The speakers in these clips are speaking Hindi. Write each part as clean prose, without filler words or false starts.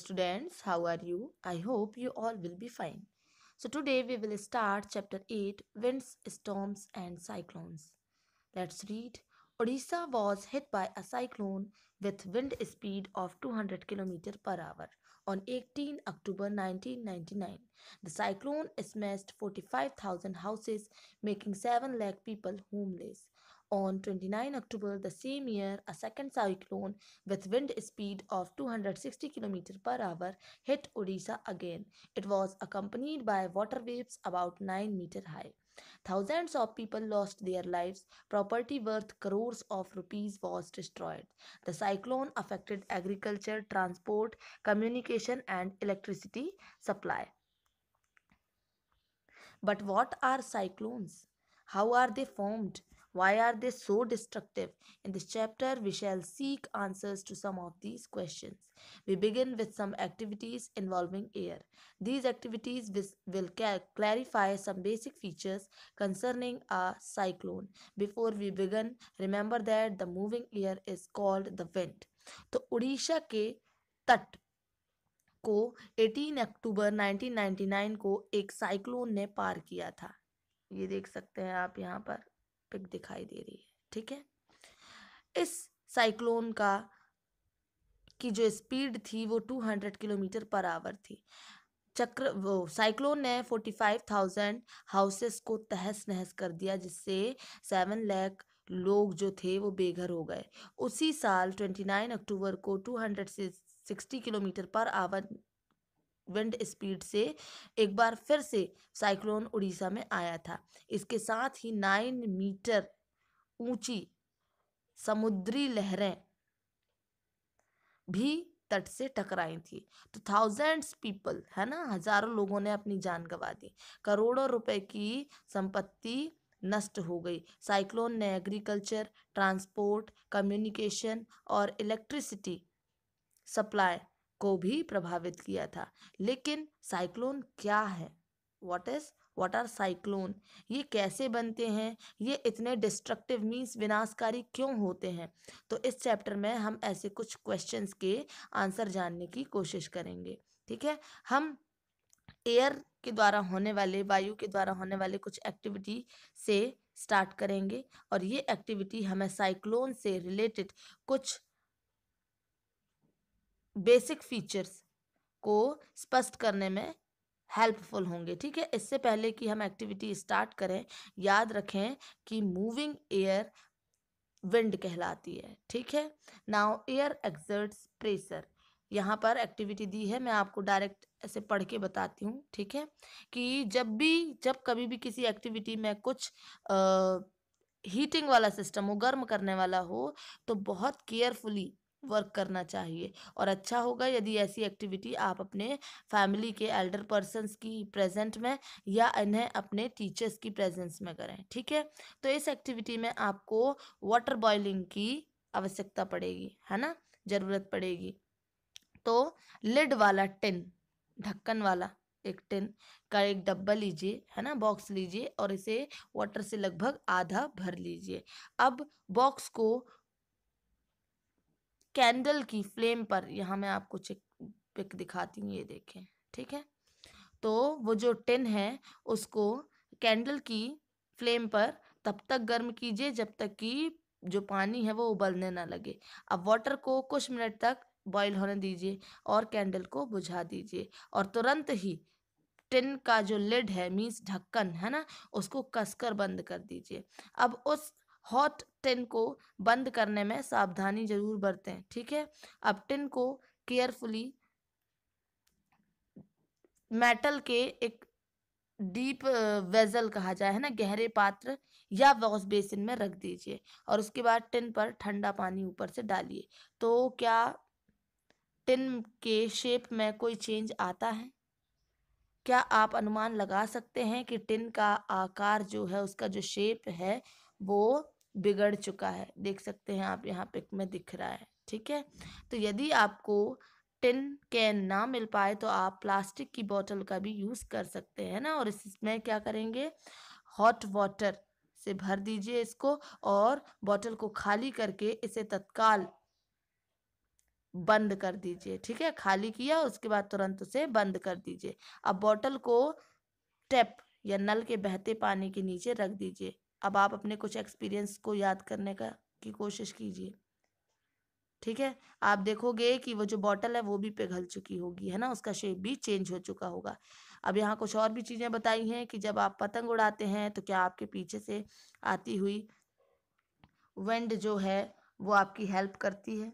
students, how are you? I hope you all will be fine. So today we will start chapter 8, Winds, Storms and Cyclones. Let's read. Odisha was hit by a cyclone with wind speed of 200 km per hour on 18 October 1999. The cyclone smashed 45,000 houses, making 7 lakh people homeless. On 29 October the same year, a second cyclone with wind speed of 260 km per hour hit Odisha again. It was accompanied by water waves about 9 meters high. Thousands of people lost their lives. Property worth crores of rupees was destroyed. The cyclone affected agriculture, transport, communication, and electricity supply. But what are cyclones? How are they formed? Why are they so destructive? In this chapter, we shall seek answers to some of these questions. We begin with some activities involving air. These activities will clarify some basic features concerning a cyclone. Before we begin, remember that the moving air is called the wind. तो उड़ीसा के तट को 18 अक्टूबर 1999 को एक साइक्लोन ने पार किया था। ये देख सकते हैं आप, यहाँ पर पिक दिखाई दे रही है, ठीक है। इस साइक्लोन की जो स्पीड थी वो 200 किलोमीटर पर आवर थी। वो साइक्लोन ने 45,000 हाउसेस को तहस नहस कर दिया, जिससे 7 लाख लोग जो थे वो बेघर हो गए। उसी साल 29 अक्टूबर को 260 kilometre per hour wind speed से एक बार फिर से साइक्लोन उड़ीसा में आया था। इसके साथ ही 9 मीटर ऊंची समुद्री लहरें भी तट से टकराई थी। तो थाउजेंड्स पीपल, है ना, हजारों लोगों ने अपनी जान गंवा दी। करोड़ों रुपए की संपत्ति नष्ट हो गई। साइक्लोन ने एग्रीकल्चर, ट्रांसपोर्ट, कम्युनिकेशन और इलेक्ट्रिसिटी सप्लाई को भी प्रभावित किया था। लेकिन साइक्लोन क्या है? What are cyclone? ये कैसे बनते हैं? ये इतने डिस्ट्रक्टिव मीन्स विनाशकारी क्यों होते हैं? तो इस चैप्टर में हम ऐसे कुछ क्वेश्चंस के आंसर जानने की कोशिश करेंगे, ठीक है। हम एयर के द्वारा होने वाले, वायु के द्वारा होने वाले कुछ एक्टिविटी से स्टार्ट करेंगे और ये एक्टिविटी हमें साइक्लोन से रिलेटेड कुछ बेसिक फीचर्स को स्पष्ट करने में हेल्पफुल होंगे, ठीक है। इससे पहले कि हम एक्टिविटी स्टार्ट करें, याद रखें कि मूविंग एयर विंड कहलाती है, ठीक है। Now air exerts pressure. यहाँ पर एक्टिविटी दी है, मैं आपको डायरेक्ट ऐसे पढ़ के बताती हूँ, ठीक है। कि जब कभी भी किसी एक्टिविटी में कुछ हीटिंग वाला सिस्टम हो, गर्म करने वाला हो, तो बहुत केयरफुली वर्क करना चाहिए। और अच्छा होगा यदि ऐसी एक्टिविटी आप अपने फैमिली के एल्डर पर्सन्स की प्रेजेंट में या इन्हें अपने टीचर्स की प्रेजेंस में करें, ठीक है। तो इस एक्टिविटी में आपको वाटर बॉइलिंग की आवश्यकता पड़ेगी, है ना, ज़रूरत पड़ेगी। तो लिड वाला टिन, ढक्कन वाला एक टिन का एक डब्बा लीजिए, है ना, बॉक्स लीजिए और इसे वाटर से लगभग आधा भर लीजिए। अब बॉक्स को कैंडल की फ्लेम पर, यहाँ मैं आपको पिक दिखाती हूँ, ये देखें, ठीक है। तो वो जो टिन है उसको कैंडल की फ्लेम पर तब तक गर्म कीजिए जब तक कि जो पानी है वो उबलने ना लगे। अब वाटर को कुछ मिनट तक बॉईल होने दीजिए और कैंडल को बुझा दीजिए और तुरंत ही टिन का जो लिड है मीन्स ढक्कन, है ना, उसको कसकर बंद कर दीजिए। अब उस हॉट टिन को बंद करने में सावधानी जरूर बरतें, ठीक है। अब टिन को केयरफुली मेटल के एक डीप वेजल कहा जाए, है ना, गहरे पात्र या वॉश बेसिन में रख दीजिए और उसके बाद टिन पर ठंडा पानी ऊपर से डालिए। तो क्या टिन के शेप में कोई चेंज आता है? क्या आप अनुमान लगा सकते हैं कि टिन का आकार जो है, उसका जो शेप है वो बिगड़ चुका है? देख सकते हैं आप, यहाँ पिक में दिख रहा है, ठीक है। तो यदि आपको टिन कैन ना मिल पाए तो आप प्लास्टिक की बोतल का भी यूज़ कर सकते हैं ना। और इसमें क्या करेंगे, हॉट वाटर से भर दीजिए इसको और बोतल को खाली करके इसे तत्काल बंद कर दीजिए। ठीक है, खाली किया उसके बाद तुरंत उसे बंद कर दीजिए। अब बॉटल को टैप या नल के बहते पानी के नीचे रख दीजिए। अब आप अपने कुछ एक्सपीरियंस को याद करने की कोशिश कीजिए। ठीक है, आप देखोगे कि वो जो बॉटल है वो भी पिघल चुकी होगी, है ना, उसका शेप भी चेंज हो चुका होगा। अब यहाँ कुछ और भी चीजें बताई हैं कि जब आप पतंग उड़ाते हैं तो क्या आपके पीछे से आती हुई विंड जो है वो आपकी हेल्प करती है?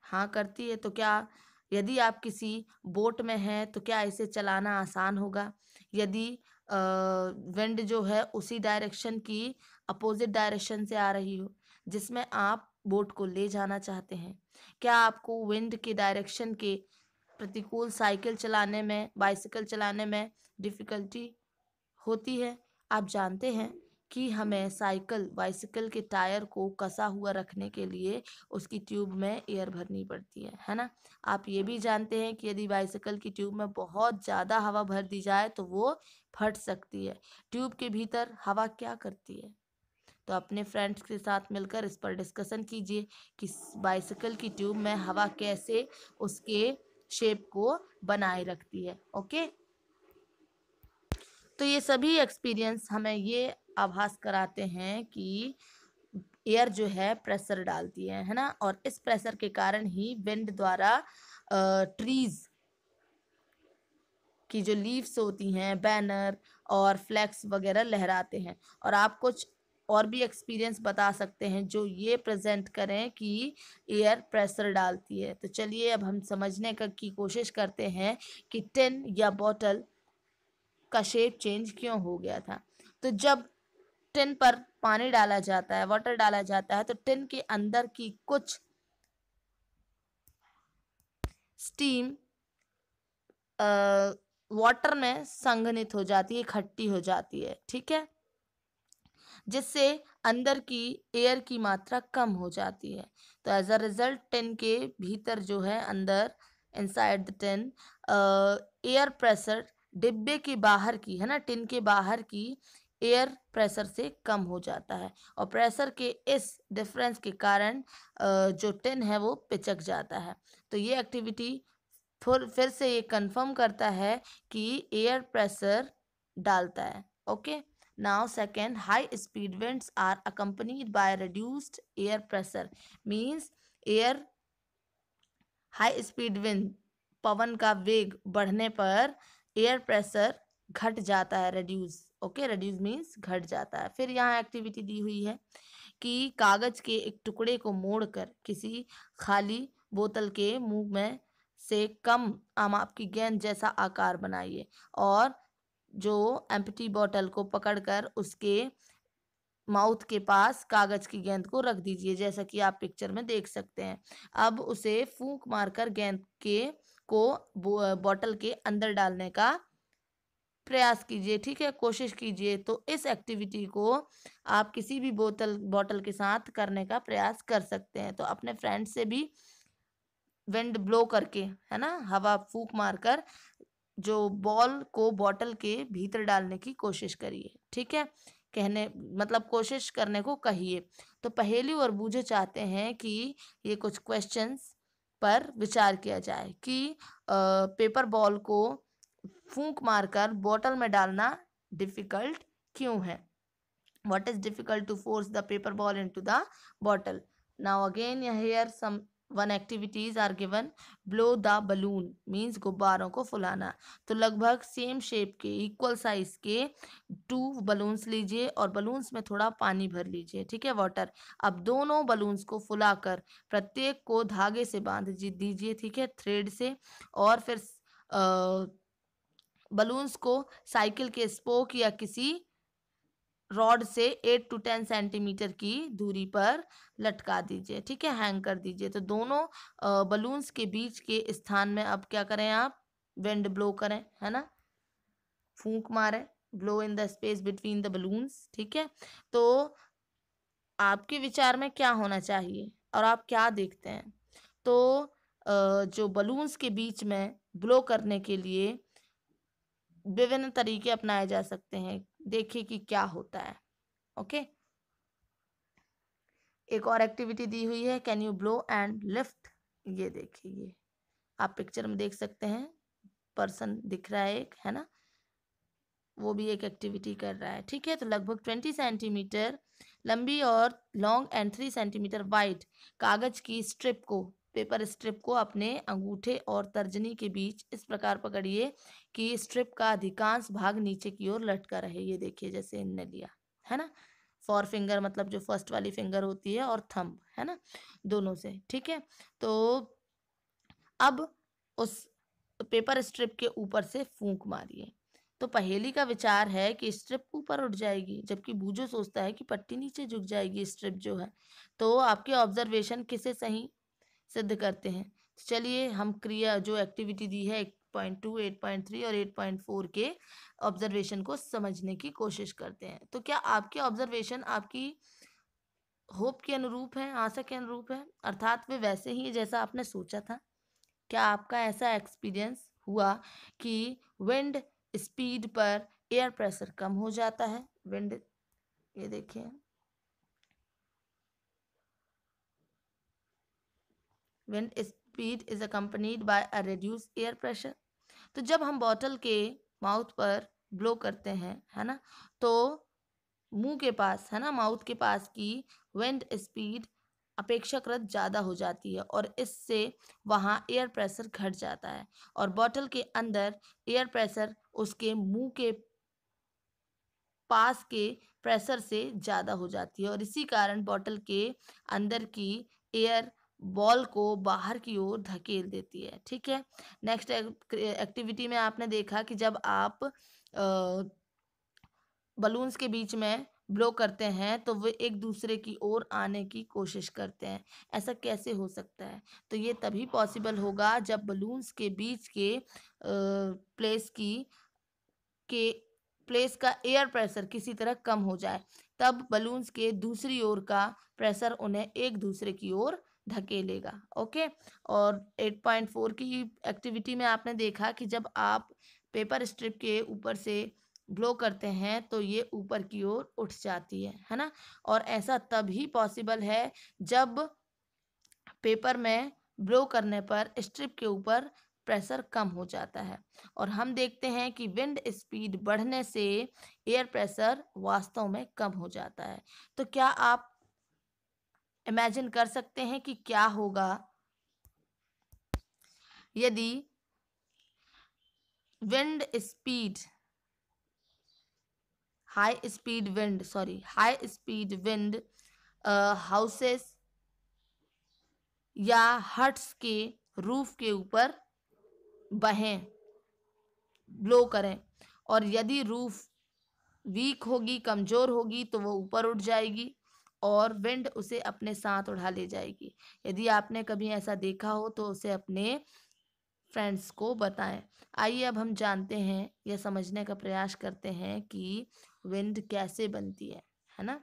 हाँ करती है। तो क्या यदि आप किसी बोट में हैं तो क्या इसे चलाना आसान होगा यदि विंड जो है उसी डायरेक्शन की अपोजिट डायरेक्शन से आ रही हो जिसमें आप बोट को ले जाना चाहते हैं? क्या आपको विंड के डायरेक्शन के प्रतिकूल साइकिल चलाने में, बाइसिकल चलाने में डिफिकल्टी होती है? आप जानते हैं कि हमें साइकिल बाइसिकल के टायर को कसा हुआ रखने के लिए उसकी ट्यूब में एयर भरनी पड़ती है ना? आप ये भी जानते हैं कि यदि बाइसिकल की ट्यूब में बहुत ज़्यादा हवा भर दी जाए तो वो फट सकती है। ट्यूब के भीतर हवा क्या करती है? तो अपने फ्रेंड्स के साथ मिलकर इस पर डिस्कशन कीजिए कि बाइसिकल की ट्यूब में हवा कैसे उसके शेप को बनाए रखती है। ओके, तो ये सभी एक्सपीरियंस हमें ये आभास कराते हैं कि एयर जो है प्रेशर डालती है ना, और इस प्रेशर के कारण ही विंड द्वारा ट्रीज की जो लीव्स होती हैं, बैनर और फ्लैग्स वगैरह लहराते हैं। और आप कुछ और भी एक्सपीरियंस बता सकते हैं जो ये प्रेजेंट करें कि एयर प्रेशर डालती है। तो चलिए अब हम समझने की कोशिश करते हैं कि टिन या बॉटल का शेप चेंज क्यों हो गया था। तो जब टिन पर पानी डाला जाता है, वाटर डाला जाता है, तो टिन के अंदर की कुछ स्टीम वाटर में संघनित हो जाती है, इकट्ठी हो जाती है। ठीक है, जिससे अंदर की एयर की मात्रा कम हो जाती है। तो एज अ रिजल्ट टिन के भीतर जो है अंदर inside the tin air pressure डिब्बे के बाहर की, है ना, टिन के बाहर की एयर प्रेशर से कम हो जाता है। और प्रेशर के इस डिफरेंस के कारण जो टिन है वो पिचक जाता है। तो ये एक्टिविटी फिर से ये कंफर्म करता है कि एयर प्रेशर डालता है। Okay, now second, high speed winds are accompanied by reduced air pressure means air high speed wind पवन का वेग बढ़ने पर एयर प्रेशर घट जाता है, रिड्यूस। ओके, रिड्यूस मीन्स घट जाता है। फिर यहाँ एक्टिविटी दी हुई है कि कागज के एक टुकड़े को मोड़कर किसी खाली बोतल के मुंह में से कम आम आपकी गेंद जैसा आकार बनाइए और जो एम्प्टी बॉटल को पकड़कर उसके माउथ के पास कागज की गेंद को रख दीजिए, जैसा कि आप पिक्चर में देख सकते हैं। अब उसे फूंक मारकर गेंद को बॉटल के अंदर डालने का प्रयास कीजिए। ठीक है, कोशिश कीजिए। तो इस एक्टिविटी को आप किसी भी बॉटल के साथ करने का प्रयास कर सकते हैं। तो अपने फ्रेंड से भी विंड ब्लो करके, है ना, हवा फूंक मारकर जो बॉल को बॉटल के भीतर डालने की कोशिश करिए। ठीक है, कहने मतलब कोशिश करने को कहिए। तो पहेली और बूझे चाहते हैं कि ये कुछ क्वेश्चंस पर विचार किया जाए कि पेपर बॉल को फूंक मारकर बॉटल में डालना डिफिकल्ट क्यों है? What is difficult to force the paper ball into the bottle? Now again here some one activities are given. Blow the balloon means गुब्बारों को फुलाना। तो लगभग सेम शेप के इक्वल साइज के 2 बलून्स लीजिए और बलून्स में थोड़ा पानी भर लीजिए। ठीक है, वाटर। अब दोनों बलून्स को फुलाकर प्रत्येक को धागे से बांध दीजिए। ठीक है, थ्रेड से। और फिर बलून्स को साइकिल के स्पोक या किसी रॉड से 8 to 10 सेंटीमीटर की दूरी पर लटका दीजिए। ठीक है, हैंग कर दीजिए। तो दोनों बलून्स के बीच के स्थान में अब क्या करें आप? विंड ब्लो करें, है ना, फूंक मारें, blow in the space between the balloons. ठीक है, तो आपके विचार में क्या होना चाहिए और आप क्या देखते हैं? तो जो बलून्स के बीच में ब्लो करने के लिए विभिन्न तरीके अपनाए जा सकते हैं। देखिए कि क्या होता है। ओके, एक और एक्टिविटी दी हुई है, can you blow and lift. ये देखिए, ये आप पिक्चर में देख सकते हैं, पर्सन दिख रहा है एक, है ना, वो भी एक एक्टिविटी कर रहा है। ठीक है, तो लगभग 20 सेंटीमीटर लंबी और लॉन्ग एंड 3 सेंटीमीटर वाइड कागज की स्ट्रिप को, पेपर स्ट्रिप को अपने अंगूठे और तर्जनी के बीच इस प्रकार पकड़िए कि स्ट्रिप का अधिकांश भाग नीचे की ओर लटका रहे। ये देखिए, जैसे इनने लिया है ना, फॉर फिंगर मतलब जो फर्स्ट वाली फिंगर होती है और थंब, है ना, दोनों से। ठीक है, तो अब उस पेपर स्ट्रिप के ऊपर से फूंक मारिए। तो पहेली का विचार है कि स्ट्रिप ऊपर उठ जाएगी, जबकि बूझो सोचता है कि पट्टी नीचे झुक जाएगी, स्ट्रिप जो है। तो आपके ऑब्जर्वेशन किसे सही सिद्ध करते हैं? तो चलिए हम क्रिया जो एक्टिविटी दी है 8.2, 8.3 और 8.4 के ऑब्जर्वेशन को समझने की कोशिश करते हैं। तो क्या आपके ऑब्जर्वेशन आपकी होप के अनुरूप है, आशा के अनुरूप है, अर्थात वे वैसे ही जैसा आपने सोचा था? क्या आपका ऐसा एक्सपीरियंस हुआ कि विंड स्पीड पर एयर प्रेशर कम हो जाता है? विंड, ये देखिए, wind speed is accompanied by a reduce air pressure. तो जब हम बॉटल के माउथ पर ब्लो करते हैं, है ना, तो मुंह के पास, है ना, माउथ के पास की विंड स्पीड अपेक्षाकृत ज़्यादा हो जाती है और इससे वहाँ एयर प्रेशर घट जाता है और बॉटल के अंदर एयर प्रेशर उसके मुंह के पास के प्रेशर से ज़्यादा हो जाती है और इसी कारण बॉटल के अंदर की एयर बॉल को बाहर की ओर धकेल देती है। ठीक है, नेक्स्ट एक्टिविटी में आपने देखा कि जब आप बलून्स के बीच में ब्लो करते हैं तो वे एक दूसरे की ओर आने की कोशिश करते हैं। ऐसा कैसे हो सकता है? तो ये तभी पॉसिबल होगा जब बलून्स के बीच के के प्लेस का एयर प्रेशर किसी तरह कम हो जाए, तब बलून्स के दूसरी ओर का प्रेशर उन्हें एक दूसरे की ओर धकेलेगा। ओके, और 8.4 की एक्टिविटी में आपने देखा कि जब आप पेपर स्ट्रिप के ऊपर से ब्लो करते हैं तो ये ऊपर की ओर उठ जाती है ना, और ऐसा तभी पॉसिबल है जब पेपर में ब्लो करने पर स्ट्रिप के ऊपर प्रेशर कम हो जाता है और हम देखते हैं कि विंड स्पीड बढ़ने से एयर प्रेशर वास्तव में कम हो जाता है। तो क्या आप इमेजिन कर सकते हैं कि क्या होगा यदि wind speed high speed wind houses या हट्स के रूफ के ऊपर बहें, ब्लो करें, और यदि रूफ वीक होगी, कमजोर होगी, तो वो ऊपर उठ जाएगी और विंड उसे अपने साथ उड़ा ले जाएगी। यदि आपने कभी ऐसा देखा हो तो उसे अपने फ्रेंड्स को बताएं। आइए अब हम जानते हैं या समझने का प्रयास करते हैं कि विंड कैसे बनती है ना,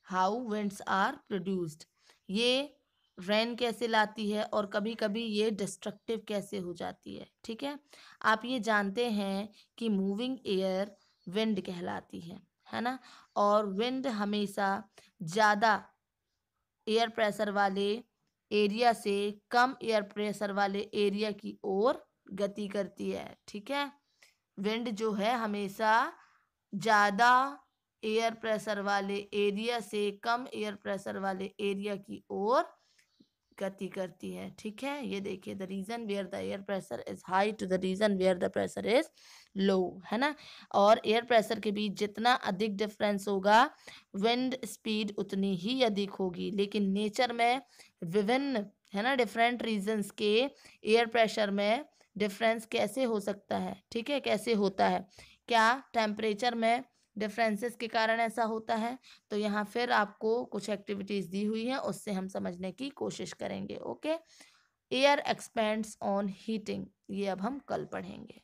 हाउ विंड्स आर प्रोड्यूस्ड, ये रेन कैसे लाती है और कभी कभी ये डिस्ट्रक्टिव कैसे हो जाती है। ठीक है, आप ये जानते हैं कि मूविंग एयर विंड कहलाती है ना, और विंड हमेशा ज़्यादा एयर प्रेशर वाले एरिया से कम एयर प्रेशर वाले एरिया की ओर गति करती है। ठीक है, विंड जो है हमेशा ज़्यादा एयर प्रेशर वाले एरिया से कम एयर प्रेशर वाले एरिया की ओर गति करती है। ठीक है, ये देखिए, the region where the air pressure is high to the region where the pressure is low, है ना, और एयर प्रेशर के बीच जितना अधिक डिफरेंस होगा विंड स्पीड उतनी ही अधिक होगी। लेकिन नेचर में विभिन्न, है ना, डिफरेंट रीजन्स के एयर प्रेशर में डिफरेंस कैसे हो सकता है? ठीक है, कैसे होता है? क्या टेम्परेचर में डिफरेंसेस के कारण ऐसा होता है? तो यहाँ फिर आपको कुछ एक्टिविटीज़ दी हुई हैं, उससे हम समझने की कोशिश करेंगे। Okay, air expends on heating, ये अब हम कल पढ़ेंगे।